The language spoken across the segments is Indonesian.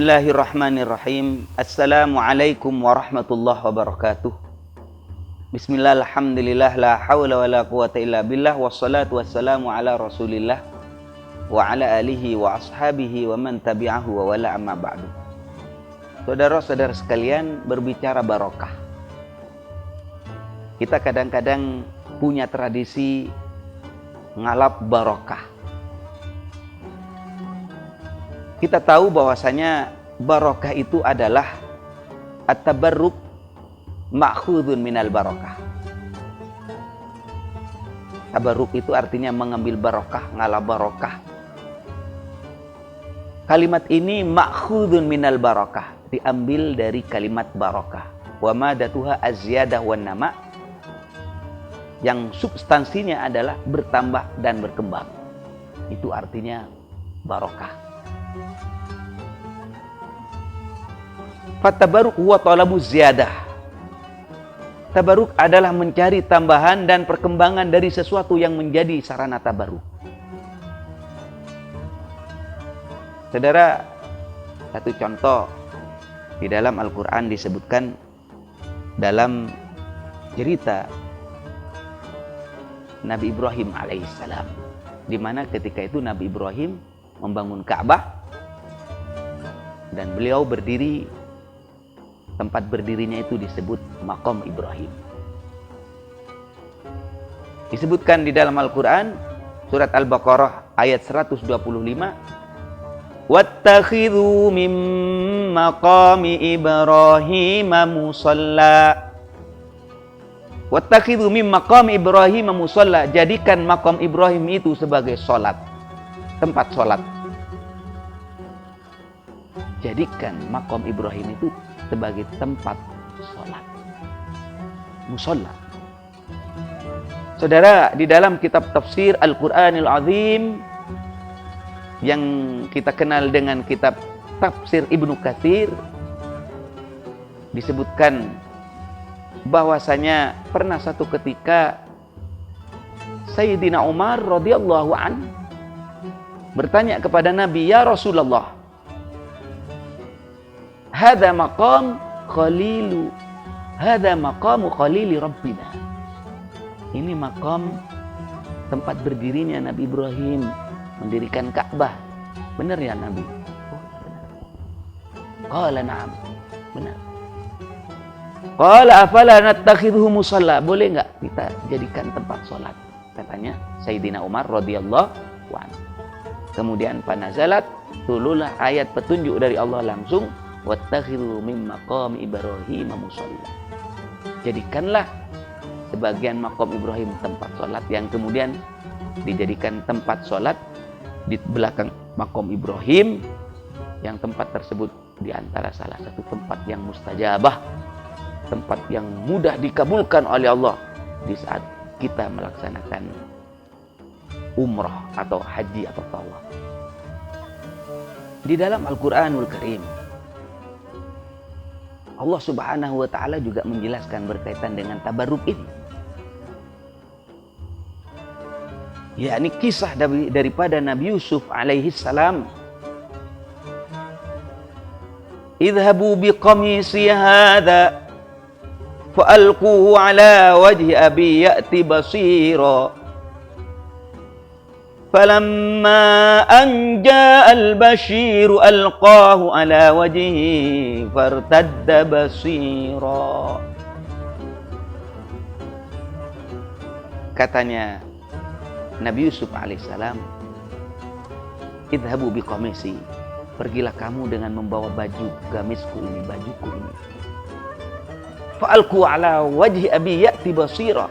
Bismillahirrahmanirrahim. Assalamualaikum warahmatullahi wabarakatuh. Bismillah, alhamdulillah, la hawla wa la quwata illa billah. Wassalatu wassalamu ala rasulillah wa ala alihi wa ashabihi wa man tabi'ahu wa wala amma ba'du. Saudara-saudara sekalian, berbicara barokah, kita kadang-kadang punya tradisi ngalap barokah. Kita tahu bahwasanya barokah itu adalah at-tabarruk ma'khudun minal barokah. Tabarruk itu artinya mengambil barokah, ngalap barokah. Kalimat ini ma'khudun minal barokah, diambil dari kalimat barokah. Wa madatuha az-ziyadah wan nama, yang substansinya adalah bertambah dan berkembang. Itu artinya barokah. Fatabaruk huwa talabu ziyadah. Tabaruk adalah mencari tambahan dan perkembangan dari sesuatu yang menjadi sarana tabaruk. Saudara, satu contoh di dalam Al-Quran disebutkan dalam cerita Nabi Ibrahim alaihissalam, di mana ketika itu Nabi Ibrahim membangun Ka'bah dan beliau berdiri. Tempat berdirinya itu disebut Maqam Ibrahim. Disebutkan di dalam Al-Quran, surat Al-Baqarah ayat 125. Wattakhidhu min maqami Ibrahim musalla. Wattakhidhu min maqami Ibrahim musalla. Jadikan Maqam Ibrahim itu sebagai solat, tempat solat. Jadikan Maqam Ibrahim itu sebagai tempat sholat, musolla. Saudara, di dalam kitab tafsir Al-Quranil Azim yang kita kenal dengan kitab tafsir Ibnu Katsir, disebutkan bahwasanya pernah satu ketika Sayyidina Umar radhiyallahu an bertanya kepada Nabi, "Ya Rasulullah, Hada maqamu khalili Rabbina." Ini makam tempat berdirinya Nabi Ibrahim mendirikan Ka'bah. Benar ya Nabi? Oh, benar. Qala na'am. Benar. Qala afala nattakhidhuhu musalla. Boleh enggak kita jadikan tempat salat? Katanya Sayyidina Umar radhiyallahu anhu. Kemudian panazalat, turunlah ayat petunjuk dari Allah langsung, wattakhidhu min maqami Ibrahim musalla. Jadikanlah sebagian maqam Ibrahim tempat sholat, yang kemudian dijadikan tempat sholat di belakang maqam Ibrahim, yang tempat tersebut diantara salah satu tempat yang mustajabah, tempat yang mudah dikabulkan oleh Allah di saat kita melaksanakan umrah atau haji atau tawaf. Di dalam Al-Quranul Karim, Allah Subhanahu wa ta'ala juga menjelaskan berkaitan dengan tabarruk ini. Ya, ini kisah daripada Nabi Yusuf alaihi salam. Idhabu biqamisi hadha fa'alquhu ala wajhi abi ya'ti basira. فَلَمَّا أَنْ جَاءَ الْبَشِيرُ أَلْقَاهُ عَلَى وَجْهِهِ فَارْتَدَّ بَصِيرًا. Katanya Nabi Yusuf alaihissalam, idhabu biqamisi, pergilah kamu dengan membawa baju gamisku ini, bajuku ini. Fa'alqu ala wajhi abi ya'ti basira,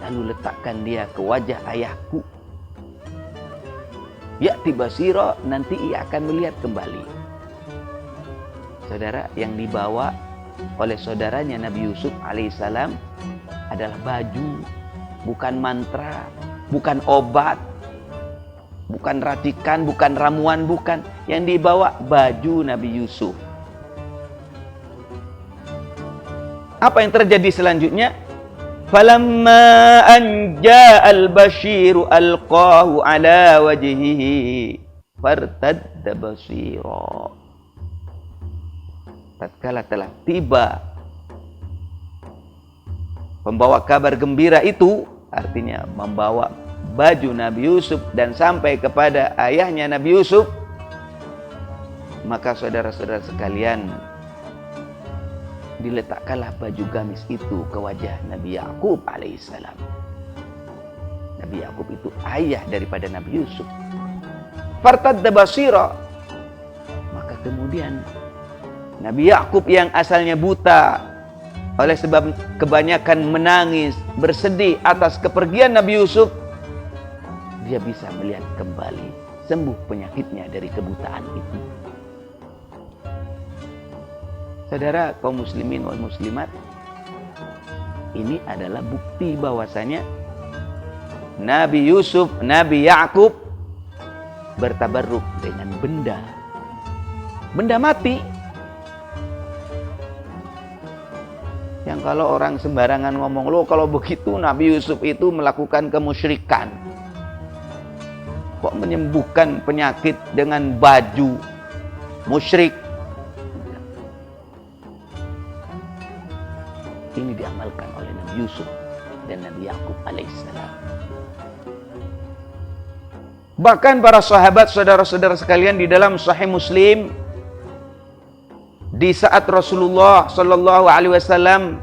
lalu letakkan dia ke wajah ayahku. Ya'ti basira, nanti ia akan melihat kembali. Saudara, yang dibawa oleh saudaranya Nabi Yusuf alaihissalam adalah baju, bukan mantra, bukan obat, bukan racikan, bukan ramuan, bukan. Yang dibawa baju Nabi Yusuf. Apa yang terjadi selanjutnya? Falamma an ja'al basyiru alqahu ala wajhihi fartadda basira. tatkala telah tiba pembawa kabar gembira itu, artinya membawa baju Nabi Yusuf dan sampai kepada ayahnya Nabi Yusuf, maka saudara-saudara sekalian, diletakkanlah baju gamis itu ke wajah Nabi Yakub alaihissalam. Nabi Yakub itu ayah daripada Nabi Yusuf. Fartadda basira, maka kemudian Nabi Yakub yang asalnya buta oleh sebab kebanyakan menangis, bersedih atas kepergian Nabi Yusuf, dia bisa melihat kembali, sembuh penyakitnya dari kebutaan itu. Saudara kaum muslimin wal muslimat, ini adalah bukti bahwasanya Nabi Yusuf, Nabi Yakub bertabarruk dengan benda mati. Yang kalau orang sembarangan ngomong, loh kalau begitu Nabi Yusuf itu melakukan kemusyrikan, kok menyembuhkan penyakit dengan baju musyrik? Ini diamalkan oleh Nabi Yusuf dan Nabi Yakub alaihissalam. Bahkan para sahabat, saudara-saudara sekalian, di dalam Sahih Muslim, di saat Rasulullah Shallallahu Alaihi Wasallam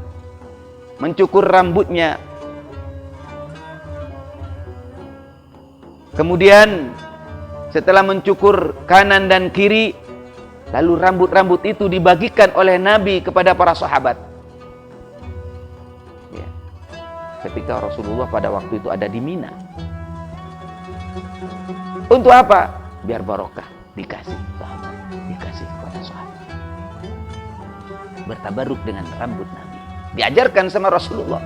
mencukur rambutnya, kemudian setelah mencukur kanan dan kiri, lalu rambut-rambut itu dibagikan oleh Nabi kepada para sahabat. Ya. Ketika Rasulullah pada waktu itu ada di Mina. Untuk apa? Biar barokah, dikasih sahabat, dikasih kepada sahabat. Bertabaruk dengan rambut Nabi, diajarkan sama Rasulullah.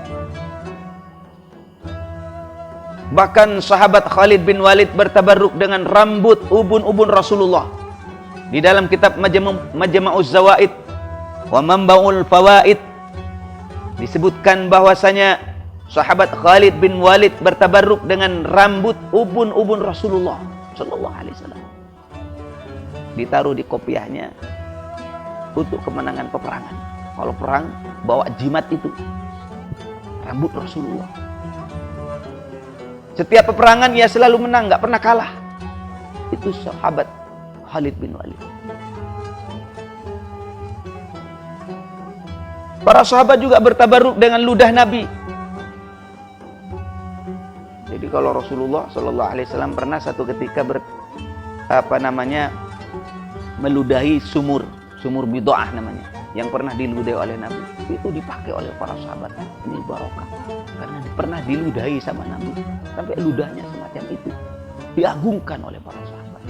Bahkan sahabat Khalid bin Walid bertabaruk dengan rambut ubun-ubun Rasulullah. Di dalam kitab Majma'uz Zawaid wa Manba'ul Fawaid disebutkan bahwasanya sahabat Khalid bin Walid bertabaruk dengan rambut ubun-ubun Rasulullah Sallallahu Alaihi Wasallam. Ditaruh di kopiahnya untuk kemenangan peperangan. Kalau perang bawa jimat itu, rambut Rasulullah. Setiap peperangan ia selalu menang, nggak pernah kalah. Itu sahabat Khalid bin Walid. Para sahabat juga bertabaruk dengan ludah Nabi. Jadi kalau Rasulullah Sallallahu Alaihi Wasallam pernah satu ketika meludahi sumur bid'ah namanya, yang pernah diludahi oleh Nabi, itu dipakai oleh para sahabat. Ini barokah karena pernah diludahi sama Nabi, sampai ludahnya semacam itu diagungkan oleh para sahabat.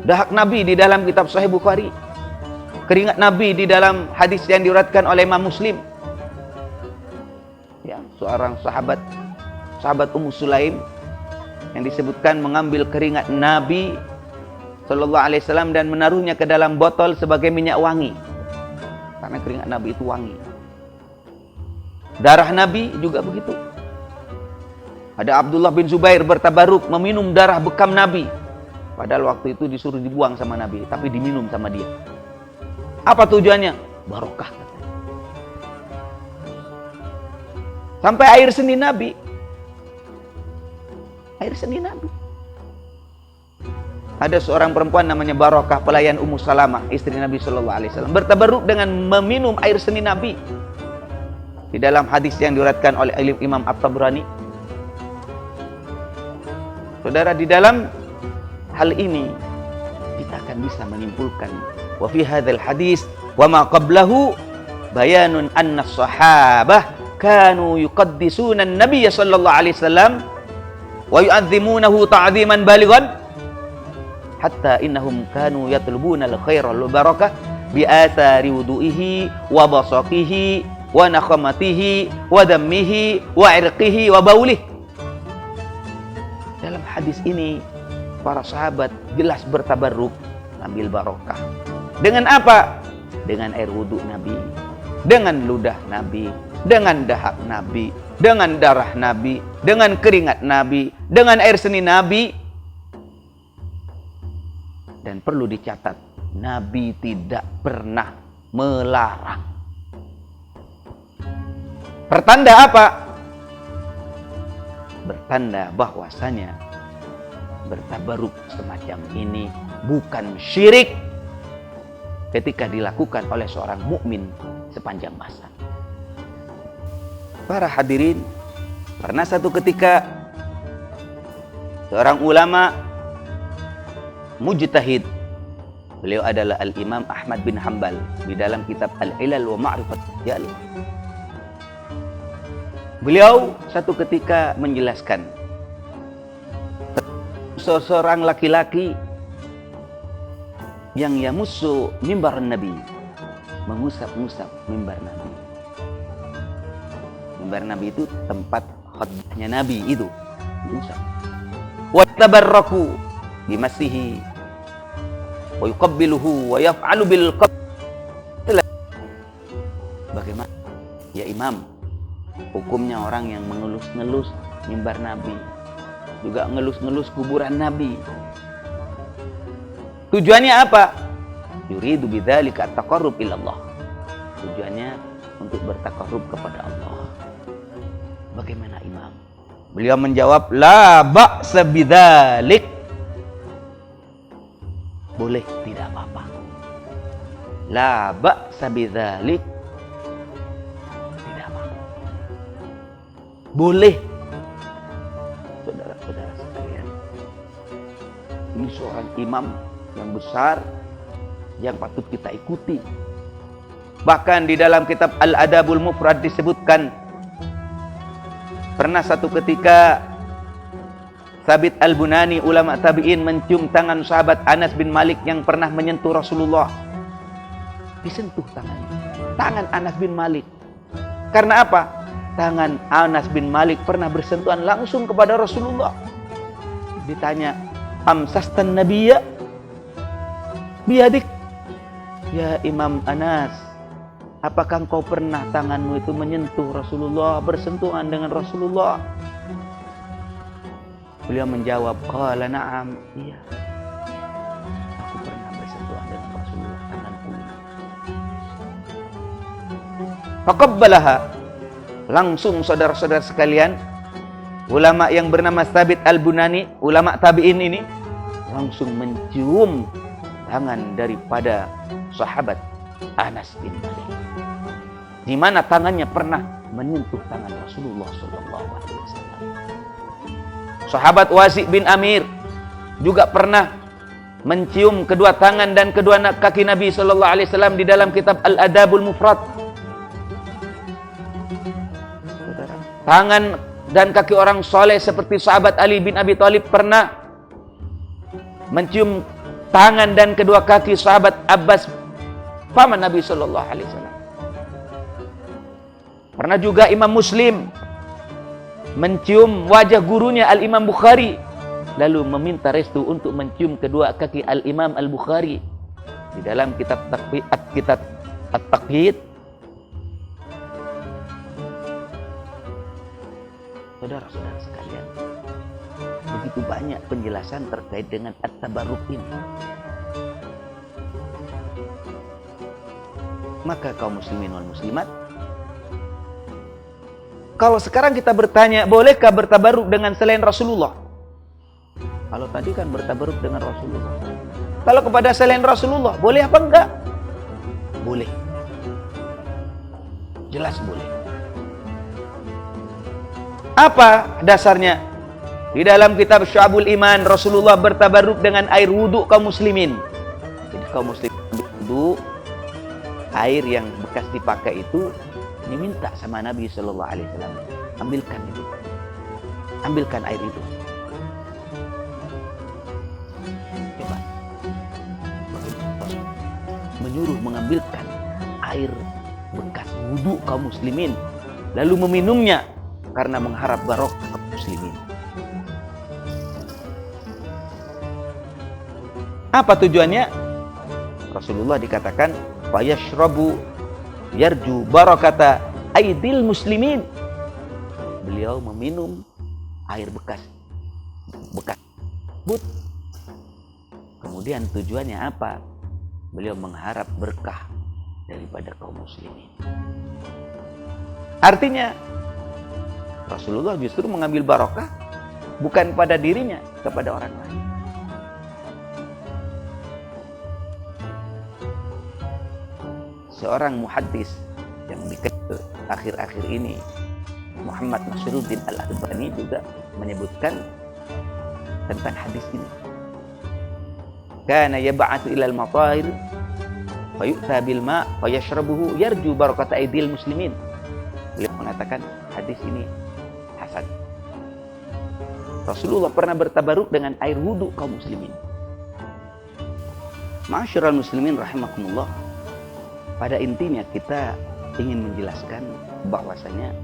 Dahak Nabi di dalam kitab Sahih Bukhari, keringat Nabi di dalam hadis yang diriwayatkan oleh Imam Muslim. Ya, seorang sahabat Ummu Sulaim yang disebutkan mengambil keringat Nabi Sallallahu Alaihi Wasallam dan menaruhnya ke dalam botol sebagai minyak wangi, karena keringat Nabi itu wangi. Darah Nabi juga begitu. Ada Abdullah bin Zubair bertabaruk meminum darah bekam Nabi, padahal waktu itu disuruh dibuang sama Nabi, tapi diminum sama dia. Apa tujuannya? Barokah. Sampai air seni Nabi. Air seni Nabi. Ada seorang perempuan namanya Barokah, pelayan Ummu Salamah, istri Nabi Sallallahu Alaihi Wasallam, bertabaruk dengan meminum air seni Nabi. Di dalam hadis yang diriwayatkan oleh Imam At-Tabrani. Saudara, di dalam hal ini kita akan bisa menyimpulkan wa fi hadzal hadis wa ma qablahu bayanun anna sahabah kanu yuqaddisuna an-nabiy sallallahu alaihi wasallam wa yu'azzimunahu ta'ziman balighan hatta innahum kanu yatlubuna al-khaira wal barakah bi athari wudu'ihi wa basaqihi wa nakhamatihi wa dammihi wa irqihi wa baulihi. Dalam hadis ini para sahabat jelas bertabarruk, ambil barokah. Dengan apa? Dengan air wudu Nabi, dengan ludah Nabi, dengan dahak Nabi, dengan darah Nabi, dengan keringat Nabi, dengan air seni Nabi. Dan perlu dicatat, Nabi tidak pernah melarang. Pertanda apa? Bertanda bahwasanya bertabaruk semacam ini bukan syirik ketika dilakukan oleh seorang mukmin sepanjang masa. Para hadirin, pernah satu ketika seorang ulama mujtahid, beliau adalah Al-Imam Ahmad bin Hanbal, di dalam kitab Al-Ilal wa Ma'rifat Rijal, beliau satu ketika menjelaskan seorang laki-laki yang yamussu mimbar Nabi, mengusap-ngusap mimbar Nabi. Mimbar Nabi itu tempat khutbahnya Nabi itu, diusap. Wa tabarraku bimasihi wa yuqabbiluhu wa yaf'alu bil qabl. Bagaimana ya Imam hukumnya orang yang mengelus-ngelus mimbar Nabi, juga ngelus-ngelus kuburan Nabi? Tujuannya apa? Yuridu bidzalika at-taqarrub ila Allah. Tujuannya untuk bertaqarrub kepada Allah. Bagaimana Imam? Beliau menjawab, la ba'sa bidzalik. Boleh, tidak apa-apa. La ba'sa bidzalik. Tidak apa-apa. Boleh. Saudara-saudara sekalian, ini seorang imam yang besar yang patut kita ikuti. Bahkan di dalam kitab Al-Adabul Mufrad disebutkan, pernah satu ketika Thabit Al-Bunani, ulama tabi'in, mencium tangan sahabat Anas bin Malik yang pernah menyentuh Rasulullah. Disentuh tangan Anas bin Malik. Karena apa? Tangan Anas bin Malik pernah bersentuhan langsung kepada Rasulullah. Ditanya, amsastan nabiyya biadik? Ya Imam Anas, apakah engkau pernah tanganmu itu menyentuh Rasulullah, bersentuhan dengan Rasulullah? Beliau menjawab, qala na'am, iya, aku pernah bersentuhan dengan Rasulullah, tanganku. Faqabbalaha. Langsung saudara-saudara sekalian, ulama yang bernama Thabit Al-Bunani, ulama tabi'in ini, langsung mencium tangan daripada sahabat Anas bin Malik, di mana tangannya pernah menyentuh tangan Rasulullah SAW. Sahabat Wasi' bin Amir juga pernah mencium kedua tangan dan kedua kaki Nabi SAW di dalam kitab Al-Adabul Mufrad. Tangan dan kaki orang soleh seperti sahabat Ali bin Abi Thalib pernah mencium tangan dan kedua kaki sahabat Abbas, paman Nabi SAW. Pernah juga Imam Muslim mencium wajah gurunya Al-Imam Bukhari, lalu meminta restu untuk mencium kedua kaki Al-Imam Al-Bukhari di dalam kitab At-Taqhid. Saudara-saudara sekalian, begitu banyak penjelasan terkait dengan at-tabarruk ini. Maka kaum muslimin wal muslimat, kalau sekarang kita bertanya, bolehkah bertabarruk dengan selain Rasulullah? Kalau tadi kan bertabarruk dengan Rasulullah. Kalau kepada selain Rasulullah, boleh apa enggak? Boleh. Jelas boleh. Apa dasarnya? Di dalam kitab Syu'abul Iman, Rasulullah bertabarruk dengan air wudhu kaum muslimin. Jadi kaum muslimin wudhu, air yang bekas dipakai itu diminta sama Nabi SAW, ambilkan itu, ambilkan air itu. Coba, menyuruh mengambilkan air bekas wudhu kaum muslimin, lalu meminumnya karena mengharap barokah kaum muslimin. Apa tujuannya? Rasulullah dikatakan fayashrabu yarju barakata aidil muslimin. Beliau meminum air bekas but Kemudian tujuannya apa? Beliau mengharap berkah daripada kaum muslimin. Artinya Rasulullah justru mengambil barokah bukan pada dirinya, kepada orang lain. Seorang muhaddis yang dikenal akhir-akhir ini, Muhammad Nasruddin Al-Albani, juga menyebutkan tentang hadis ini. Kana yab'atsu ilal matahir fa yu'ta bil ma' fa yashrabuhu yarju barakata aidil muslimin. Beliau mengatakan hadis ini hasan. Rasulullah pernah bertabaruk dengan air wudu kaum muslimin. Ma'asyiral muslimin rahimakumullah. Pada intinya kita ingin menjelaskan bahwasanya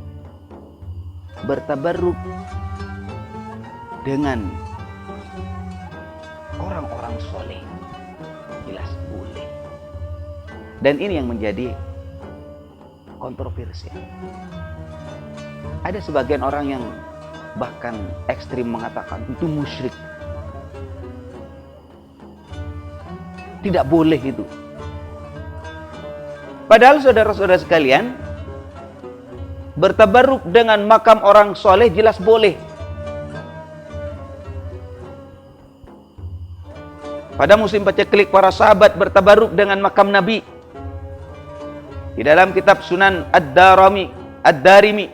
bertabaruk dengan orang-orang soleh jelas boleh. Dan ini yang menjadi kontroversial. Ada sebagian orang yang bahkan ekstrim mengatakan itu musyrik. Tidak boleh itu. Padahal saudara-saudara sekalian, bertabaruk dengan makam orang soleh jelas boleh. Pada musim paceklik, para sahabat bertabaruk dengan makam Nabi. Di dalam kitab Sunan Ad-Darimi,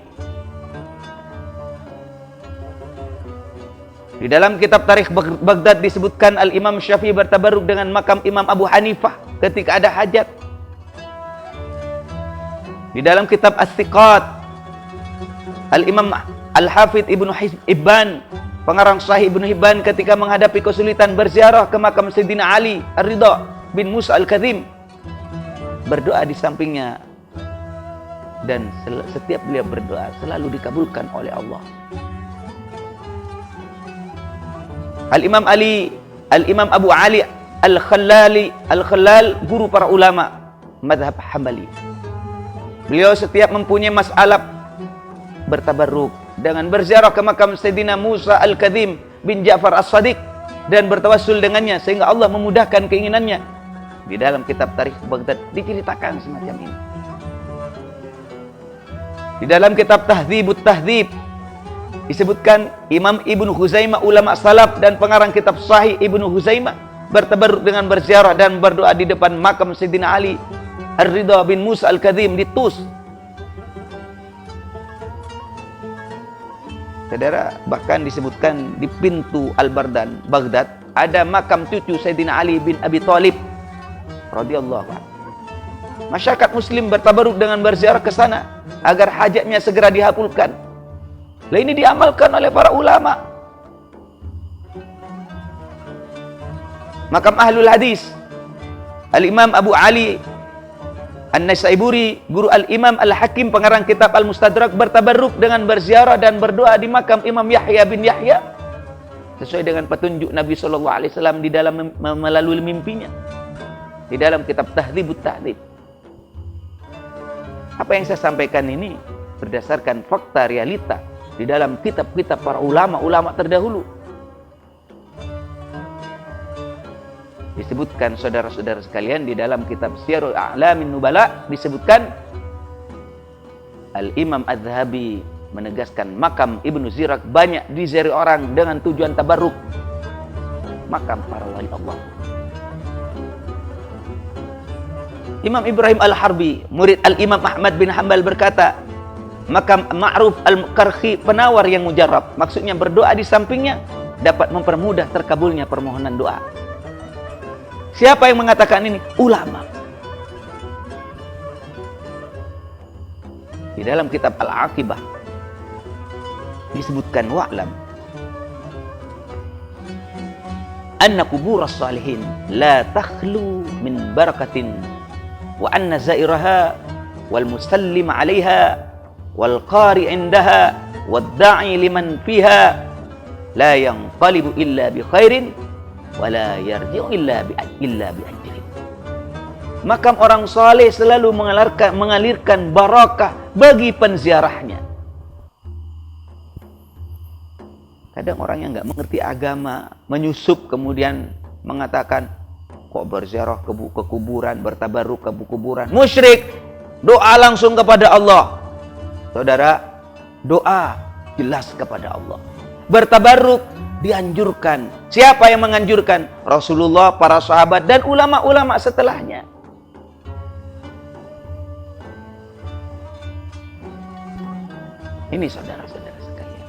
di dalam kitab Tarikh Baghdad disebutkan Al-Imam Syafi'i bertabaruk dengan makam Imam Abu Hanifah ketika ada hajat. Di dalam kitab As-Siqat, Al-Imam Al-Hafidh Ibnu Hibban, pengarang Sahih Ibnu Hibban, ketika menghadapi kesulitan berziarah ke makam Sayyidina Ali Ar-Ridha bin Musa Al-Kadzim, berdoa di sampingnya, dan setiap beliau berdoa selalu dikabulkan oleh Allah. Al-Imam Abu Ali Al-Khallal, guru para ulama mazhab Hambali, beliau setiap mempunyai masalah bertabarruk dengan berziarah ke makam Sayyidina Musa Al-Kadzim bin Ja'far As-Sadiq dan bertawassul dengannya sehingga Allah memudahkan keinginannya. Di dalam kitab Tarikh Baghdad diceritakan semacam ini. Di dalam kitab Tahdzibut Tahdzib disebutkan Imam Ibnu Huzaimah, ulama salaf dan pengarang kitab Sahih Ibnu Huzaimah, bertabarruk dengan berziarah dan berdoa di depan makam Sayyidina Ali Ar-Ridha bin Musa Al-Kadzim di Tus. Saudara, bahkan disebutkan di pintu Al-Bardan Baghdad ada makam cucu Sayyidina Ali bin Abi Thalib radhiyallahu anhu. Masyarakat muslim bertabaruk dengan berziarah ke sana agar hajatnya segera dikabulkan. Lah ini diamalkan oleh para ulama. Makam Ahlul Hadis, Al-Imam Abu Ali An-Nasaiburi, guru Al-Imam Al-Hakim, pengarang kitab Al-Mustadrak, bertabarruk dengan berziarah dan berdoa di makam Imam Yahya bin Yahya sesuai dengan petunjuk Nabi SAW di dalam melalui mimpinya di dalam kitab Tahdzibut Tahdzib. Apa yang saya sampaikan ini berdasarkan fakta realita di dalam kitab-kitab para ulama terdahulu. Disebutkan saudara-saudara sekalian di dalam kitab Syiarul A'lamin Nubala, disebutkan Al-Imam Az-Zahabi menegaskan makam Ibnu Zirak banyak diziarahi orang dengan tujuan tabarruk, makam para wali Allah. Imam Ibrahim Al-Harbi, murid Al-Imam Ahmad bin Hanbal, berkata, makam Ma'ruf Al-Qarhi, penawar yang mujarab, maksudnya berdoa di sampingnya dapat mempermudah terkabulnya permohonan doa. Siapa yang mengatakan ini? Ulama. Di dalam kitab Al-Aqibah disebutkan, wa'lam anna quburas salihin la takhlu min barakatin wa anna zairaha wal musallim 'alaiha wal qari 'indaha wad da'i liman fiha la yanqalibu illa bi khairin wala yarji'u illa bi ajrin. Makam orang saleh selalu mengalirkan barakah bagi penziarahnya. Kadang orang yang nggak mengerti agama menyusup kemudian mengatakan, kok berziarah ke kuburan, bertabaruk ke kuburan, musyrik. Doa langsung kepada Allah. Saudara, doa jelas kepada Allah. Bertabaruk dianjurkan. Siapa yang menganjurkan? Rasulullah, para sahabat, dan ulama-ulama setelahnya. Ini saudara-saudara sekalian.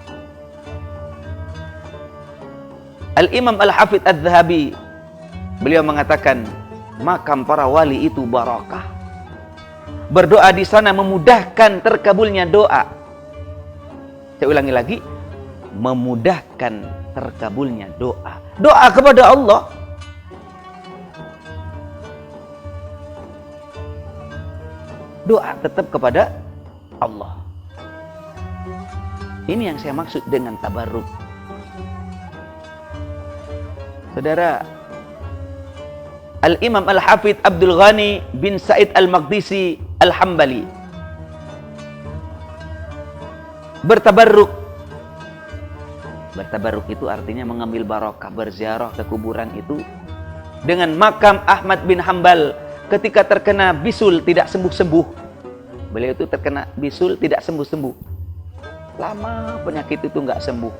Al-Imam Al-Hafidh Adz-Dzahabi, beliau mengatakan, makam para wali itu barakah. Berdoa di sana memudahkan terkabulnya doa. Saya ulangi lagi, memudahkan terkabulnya doa. Doa kepada Allah. Doa tetap kepada Allah. Ini yang saya maksud dengan tabarruk. Saudara, Al-Imam Al-Hafidh Abdul Ghani bin Sa'id Al-Maqdisi Al-Hambali bertabarruk. Bertabarruk itu artinya mengambil barokah, berziarah ke kuburan itu dengan makam Ahmad bin Hambal ketika terkena bisul tidak sembuh-sembuh. Beliau itu terkena bisul tidak sembuh-sembuh. Lama penyakit itu nggak sembuh.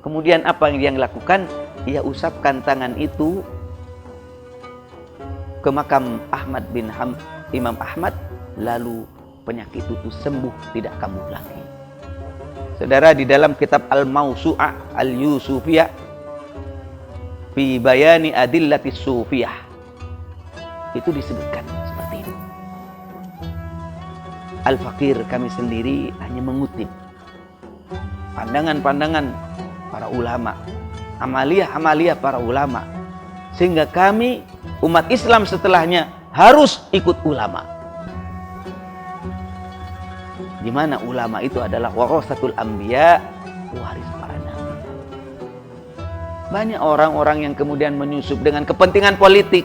Kemudian apa yang dia lakukan? Ia usapkan tangan itu ke makam Imam Ahmad, lalu penyakit itu sembuh, tidak kambuh lagi. Saudara, di dalam kitab Al-Mawsu'ah Al-Yusufiyah fi bayani adillatis sufiyah itu disebutkan seperti itu. Al-Fakir kami sendiri hanya mengutip pandangan-pandangan para ulama, amaliyah-amaliyah para ulama, sehingga kami umat Islam setelahnya harus ikut ulama. Di mana ulama itu adalah warasatul anbiya, waris para nabi. Banyak orang-orang yang kemudian menyusup dengan kepentingan politik.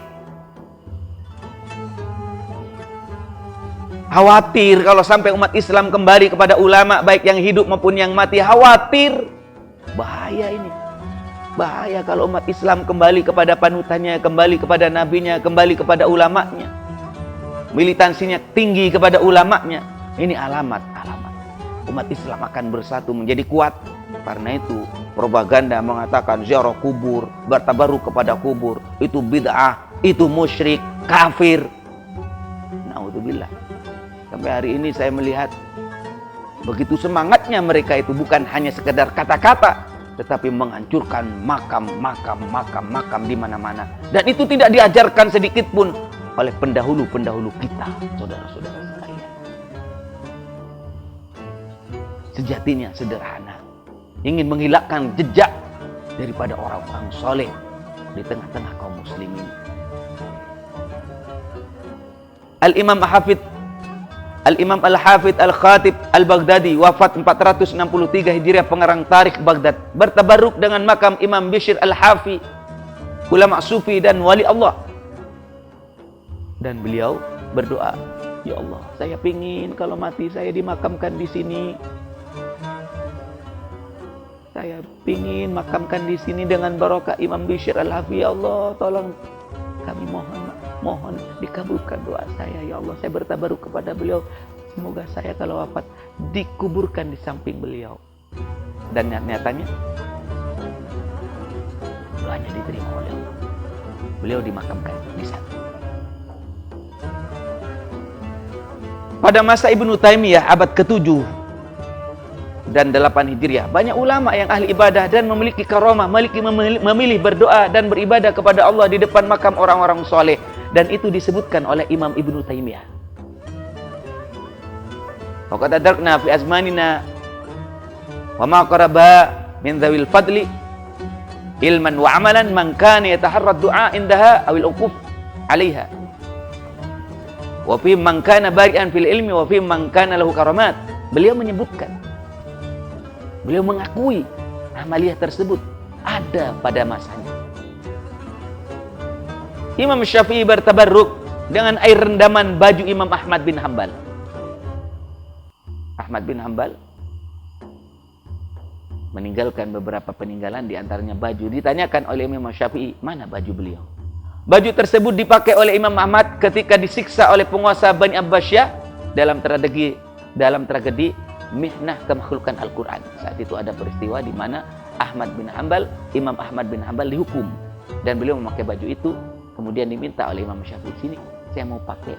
Khawatir kalau sampai umat Islam kembali kepada ulama, baik yang hidup maupun yang mati, khawatir. Bahaya ini. Bahaya kalau umat Islam kembali kepada panutannya, kembali kepada nabinya, kembali kepada ulamanya. Militansinya tinggi kepada ulamanya. Ini alamat umat Islam akan bersatu menjadi kuat. Karena itu propaganda mengatakan ziarah kubur, bertabaruk kepada kubur, itu bid'ah, itu musyrik, kafir. Naudzubillah. Sampai hari ini saya melihat begitu semangatnya mereka itu, bukan hanya sekedar kata-kata, tetapi menghancurkan makam di mana-mana. Dan itu tidak diajarkan sedikit pun oleh pendahulu-pendahulu kita, saudara-saudara sekalian. Sejatinya sederhana, ingin menghilangkan jejak daripada orang-orang soleh di tengah-tengah kaum muslimin. Al-Imam Al-Hafidh Al-Khatib Al-Baghdadi wafat 463 Hijriah, pengarang Tarikh Baghdad, bertabaruk dengan makam Imam Bishr Al-Hafi, ulama sufi dan wali Allah. Dan beliau berdoa, ya Allah, saya pingin kalau mati saya dimakamkan di sini. Saya pingin makamkan di sini dengan barokah Imam Bishr Al-Hafi. Ya Allah, tolong kami mohon dikabulkan doa saya. Ya Allah, saya bertabaruk kepada beliau. Semoga saya kalau wafat dikuburkan di samping beliau. Dan nyatanya doanya diterima oleh Allah. Beliau dimakamkan di sana. Pada masa Ibnu Taimiyah abad ke-7 dan 8 Hijriah, banyak ulama yang ahli ibadah dan memiliki karamah, memilih berdoa dan beribadah kepada Allah di depan makam orang-orang soleh. Dan itu disebutkan oleh Imam Ibnu Taimiyah. Waqad adrakna fi azmanina wa ma qaraba min dzawil fadli ilman wa amalan man kana yataharra du'a indaha awil uquf 'alaiha. Wa fi man kana bari'an fil ilmi wa fi man kana lahu karamat. Beliau menyebutkan, beliau mengakui amaliyah tersebut ada pada masanya. Imam Syafi'i bertabarruk dengan air rendaman baju Imam Ahmad bin Hambal. Ahmad bin Hambal meninggalkan beberapa peninggalan, diantaranya baju. Ditanyakan oleh Imam Syafi'i, mana baju beliau? Baju tersebut dipakai oleh Imam Ahmad ketika disiksa oleh penguasa Bani Abbasiyah dalam tragedi Mihnah Kemakhlukan Al-Quran. Saat itu ada peristiwa di mana Imam Ahmad bin Hanbal dihukum, dan beliau memakai baju itu. Kemudian diminta oleh Imam Syafi'i, sini saya mau pakai,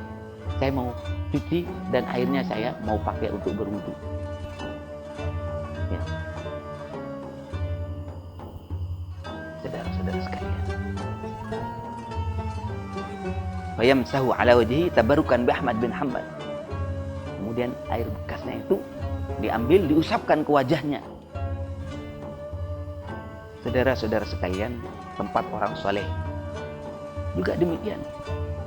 saya mau cuci dan airnya saya mau pakai untuk berwudu. Ya. Saudara-saudara sekalian, fayamsahu ala wajhi tabarukan bi Ahmad bin Hanbal. Kemudian air bekasnya itu diambil, diusapkan ke wajahnya. Saudara-saudara sekalian, tempat orang soleh juga demikian.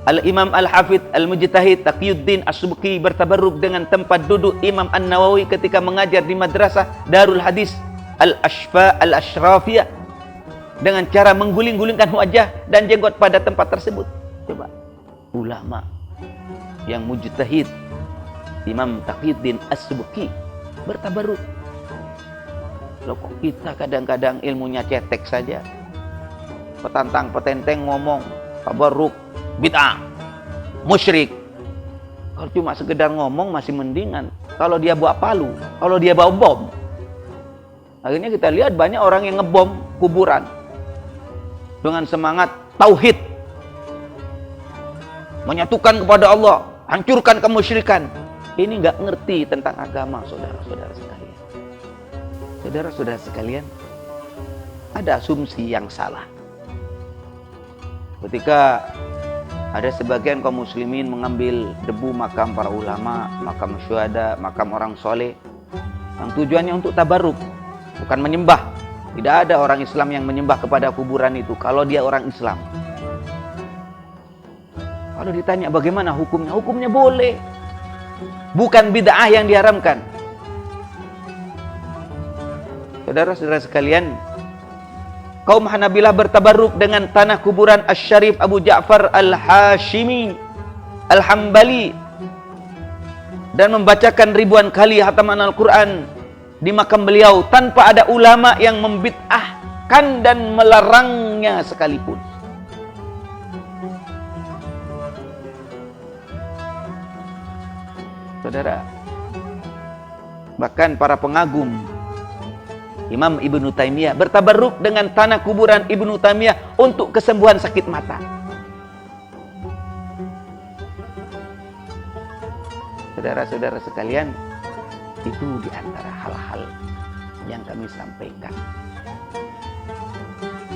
Al-Imam Al-Hafidh Al-Mujtahid Taqiyuddin As-Subki bertabarruk dengan tempat duduk Imam An-Nawawi ketika mengajar di madrasah Darul Hadis Al-Ashrafiyah dengan cara mengguling-gulingkan wajah dan jenggot pada tempat tersebut. Coba, ulama yang mujtahid Imam Taqiyuddin As-Subki bertabarruk. Loh, kok kita kadang-kadang ilmunya cetek saja, petantang petenteng ngomong tabarruk bid'ah, musyrik. Kalau cuma sekedar ngomong masih mendingan. Kalau dia bawa palu, kalau dia bawa bom, akhirnya kita lihat banyak orang yang ngebom kuburan dengan semangat tauhid, menyatukan kepada Allah, hancurkan kemusyrikan. Ini nggak ngerti tentang agama, saudara-saudara sekalian. Saudara-saudara sekalian, ada asumsi yang salah. Ketika ada sebagian kaum muslimin mengambil debu makam para ulama, makam syuhada, makam orang soleh, yang tujuannya untuk tabarruk, bukan menyembah. Tidak ada orang Islam yang menyembah kepada kuburan itu kalau dia orang Islam. Kalau ditanya bagaimana hukumnya, hukumnya boleh, bukan bid'ah yang diharamkan. Saudara-saudara sekalian, kaum Hanabilah bertabarruk dengan tanah kuburan Asy-Syarif Abu Ja'far Al-Hashimi Al-Hambali dan membacakan ribuan kali hataman Al-Quran di makam beliau tanpa ada ulama yang membid'ahkan dan melarangnya sekalipun. Saudara, bahkan para pengagum Imam Ibnu Taimiyah bertabarruk dengan tanah kuburan Ibnu Taimiyah untuk kesembuhan sakit mata. Saudara-saudara sekalian, itu di antara hal-hal yang kami sampaikan.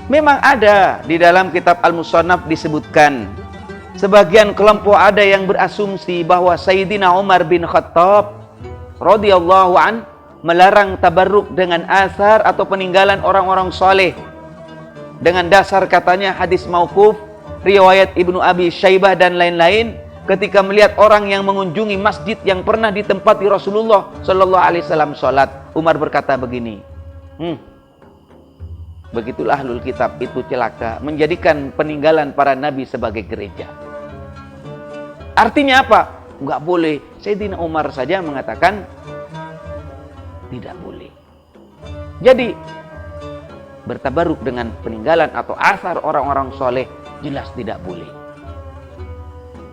Memang ada di dalam kitab Al-Musannaf disebutkan, sebagian kelompok ada yang berasumsi bahwa Sayyidina Umar bin Khattab radhiyallahu an melarang tabarruk dengan asar atau peninggalan orang-orang soleh dengan dasar katanya hadis mauquf riwayat Ibnu Abi Syaibah dan lain-lain ketika melihat orang yang mengunjungi masjid yang pernah ditempati Rasulullah Shallallahu Alaihi Wasallam sholat. Umar berkata begini, begitulah ahlul kitab itu celaka menjadikan peninggalan para nabi sebagai gereja. Artinya apa? Enggak boleh. Sayyidina Umar saja mengatakan tidak boleh. Jadi bertabaruk dengan peninggalan atau asar orang-orang soleh jelas tidak boleh.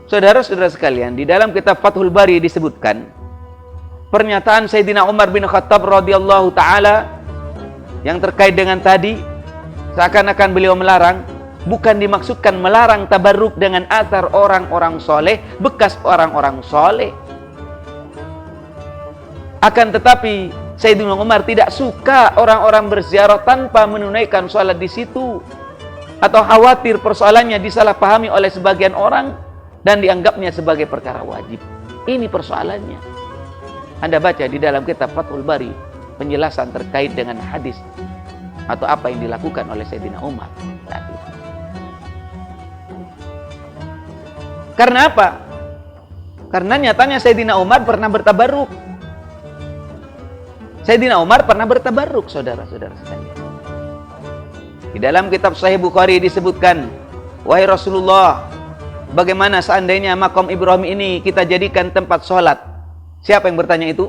Saudara-saudara sekalian, di dalam kitab Fathul Bari disebutkan pernyataan Sayyidina Umar bin Khattab radhiyallahu taala yang terkait dengan tadi, seakan-akan beliau melarang. Bukan dimaksudkan melarang tabarruk dengan asar orang-orang soleh, bekas orang-orang soleh. Akan tetapi Sayyidina Umar tidak suka orang-orang berziarah tanpa menunaikan sholat di situ, atau khawatir persoalannya disalahpahami oleh sebagian orang dan dianggapnya sebagai perkara wajib. Ini persoalannya. Anda baca di dalam kitab Fathul Bari penjelasan terkait dengan hadis atau apa yang dilakukan oleh Sayyidina Umar saat itu. Karena apa? Karena nyatanya Sayyidina Umar pernah bertabarruk. Sayyidina Umar pernah bertabarruk, saudara-saudara sekalian. Di dalam kitab Sahih Bukhari disebutkan, wahai Rasulullah, bagaimana seandainya makam Ibrahim ini kita jadikan tempat sholat? Siapa yang bertanya itu?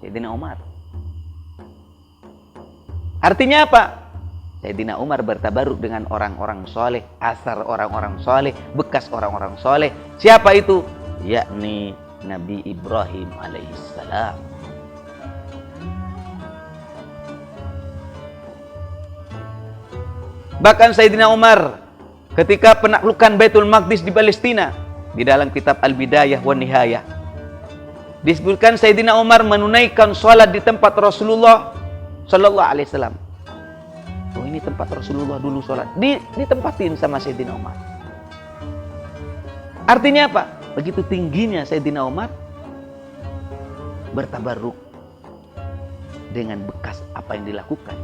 Sayyidina Umar. Artinya apa? Sayyidina Umar bertabaruk dengan orang-orang soleh, asar orang-orang soleh, bekas orang-orang soleh. Siapa itu? Yakni Nabi Ibrahim alaihissalam. Bahkan Sayyidina Umar ketika penaklukan Baitul Maqdis di Palestina, di dalam kitab Al-Bidayah wa Nihayah disebutkan Sayyidina Umar menunaikan sholat di tempat Rasulullah Sallallahu Alaihi Wasallam. Oh, ini tempat Rasulullah dulu sholat, ditempatin sama Sayyidina Umar. Artinya apa? Begitu tingginya Sayyidina Umar bertabarruk dengan bekas apa yang dilakukan,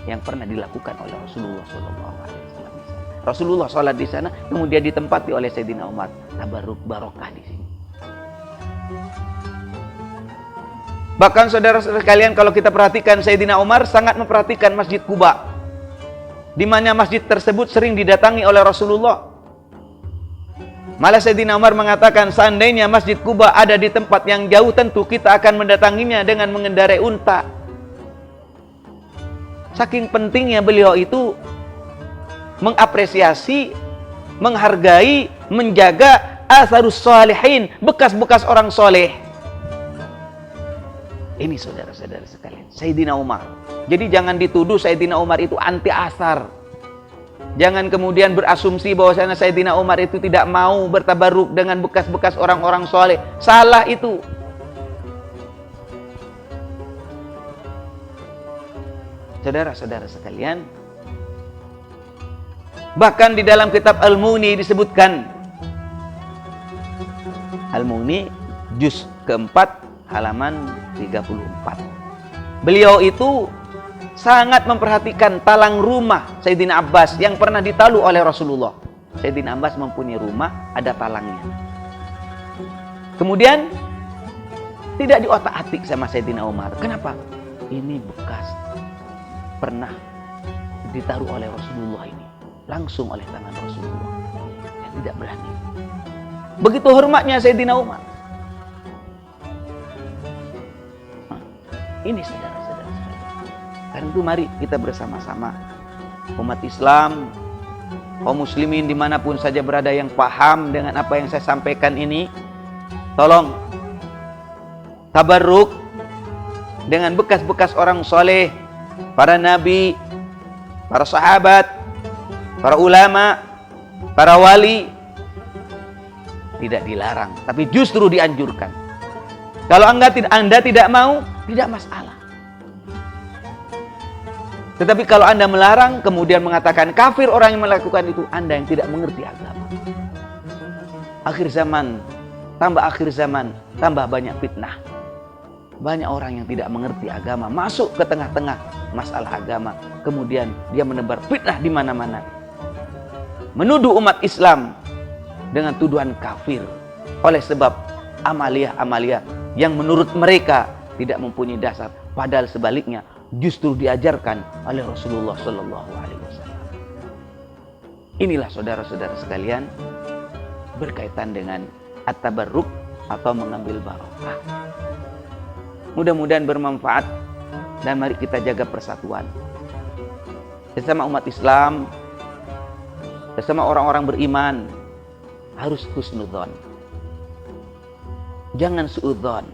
yang pernah dilakukan oleh Rasulullah Sallallahu Alaihi Wasallam. Rasulullah sholat di sana, kemudian ditempati oleh Sayyidina Umar. Tabarruk, barokah di sini. Bahkan saudara-saudara sekalian, kalau kita perhatikan, Sayyidina Umar sangat memperhatikan Masjid Quba, di mana masjid tersebut sering didatangi oleh Rasulullah. Malah Sayyidina Umar mengatakan, seandainya Masjid Quba ada di tempat yang jauh, tentu kita akan mendatanginya dengan mengendarai unta. Saking pentingnya beliau itu mengapresiasi, menghargai, menjaga asarus salihin, bekas-bekas orang soleh. Ini saudara-saudara sekalian, Sayyidina Umar. Jadi jangan dituduh Sayyidina Umar itu anti asar. Jangan kemudian berasumsi bahwasanya Sayyidina Umar itu tidak mau bertabaruk dengan bekas-bekas orang-orang soleh. Salah itu. Saudara-saudara sekalian, bahkan di dalam kitab Al-Mughni disebutkan, Al-Mughni juz keempat halaman 34. Beliau itu sangat memperhatikan talang rumah Sayyidina Abbas yang pernah ditalu oleh Rasulullah. Sayyidina Abbas mempunyai rumah, ada talangnya. Kemudian tidak diotak-atik sama Sayyidina Umar. Kenapa? Ini bekas pernah ditaruh oleh Rasulullah ini, langsung oleh tangan Rasulullah. Yang tidak berani. Begitu hormatnya Sayyidina Umar. Ini saudara-saudara sekalian. Karena itu mari kita bersama-sama, umat Islam, kaum muslimin dimanapun saja berada yang paham dengan apa yang saya sampaikan ini, tolong tabarruk dengan bekas-bekas orang soleh, para nabi, para sahabat, para ulama, para wali. Tidak dilarang, tapi justru dianjurkan. Kalau Anda tidak mau, tidak masalah. Tetapi kalau Anda melarang, kemudian mengatakan kafir orang yang melakukan itu, Anda yang tidak mengerti agama. Akhir zaman, tambah banyak fitnah. Banyak orang yang tidak mengerti agama, masuk ke tengah-tengah masalah agama. Kemudian dia menebar fitnah di mana-mana. Menuduh umat Islam dengan tuduhan kafir. Oleh sebab amaliyah-amaliyah yang menurut mereka tidak mempunyai dasar, padahal sebaliknya justru diajarkan oleh Rasulullah Sallallahu Alaihi Wasallam. Inilah saudara-saudara sekalian berkaitan dengan at-tabarruk atau mengambil barokah. Mudah-mudahan bermanfaat dan mari kita jaga persatuan sesama umat Islam, sesama orang-orang beriman. Harus husnudzon, jangan suudzon.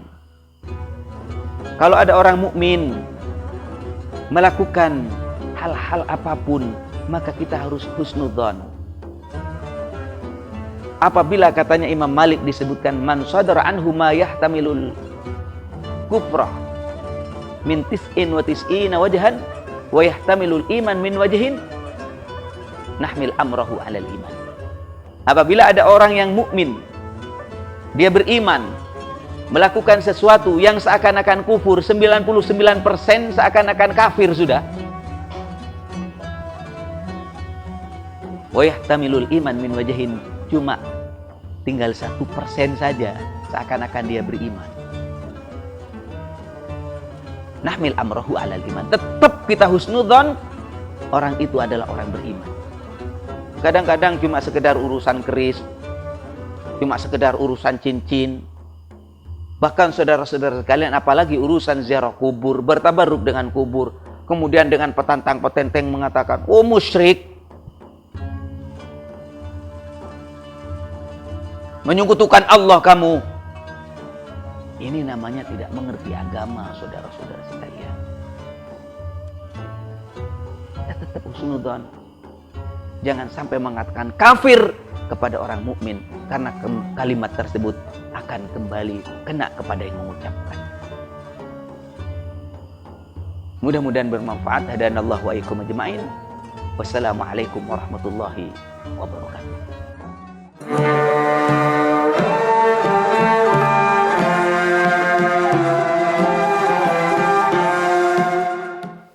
Kalau ada orang mukmin melakukan hal-hal apapun, maka kita harus husnudzon. Apabila katanya Imam Malik disebutkan, man sadara anhu ma yahtamilul kufra min tis'in wa tis'ina wajhan wa yahtamilul iman min wajhin, nahmil amrahu alal iman. Apabila ada orang yang mukmin, dia beriman, melakukan sesuatu yang seakan-akan kufur, 99% seakan-akan kafir sudah. Wa yahtamilul iman min wajhin, cuma tinggal 1% saja seakan-akan dia beriman. Nahmil amrahu alal iman. Tetap kita husnudzon, orang itu adalah orang beriman. Kadang-kadang cuma sekedar urusan keris, cuma sekedar urusan cincin. Bahkan saudara-saudara sekalian, apalagi urusan ziarah kubur, bertabarruk dengan kubur. kemudian dengan petantang petenteng mengatakan, oh musyrik, menyekutukan Allah kamu. Ini namanya tidak mengerti agama, saudara-saudara sekalian. Kita tetap husnudzon. Jangan sampai mengatakan kafir kepada orang mukmin, karena kalimat tersebut akan kembali kena kepada yang mengucapkan. Mudah-mudahan bermanfaat. Hadanallahu wa iyyakum ajma'in. Wassalamualaikum warahmatullahi wabarakatuh.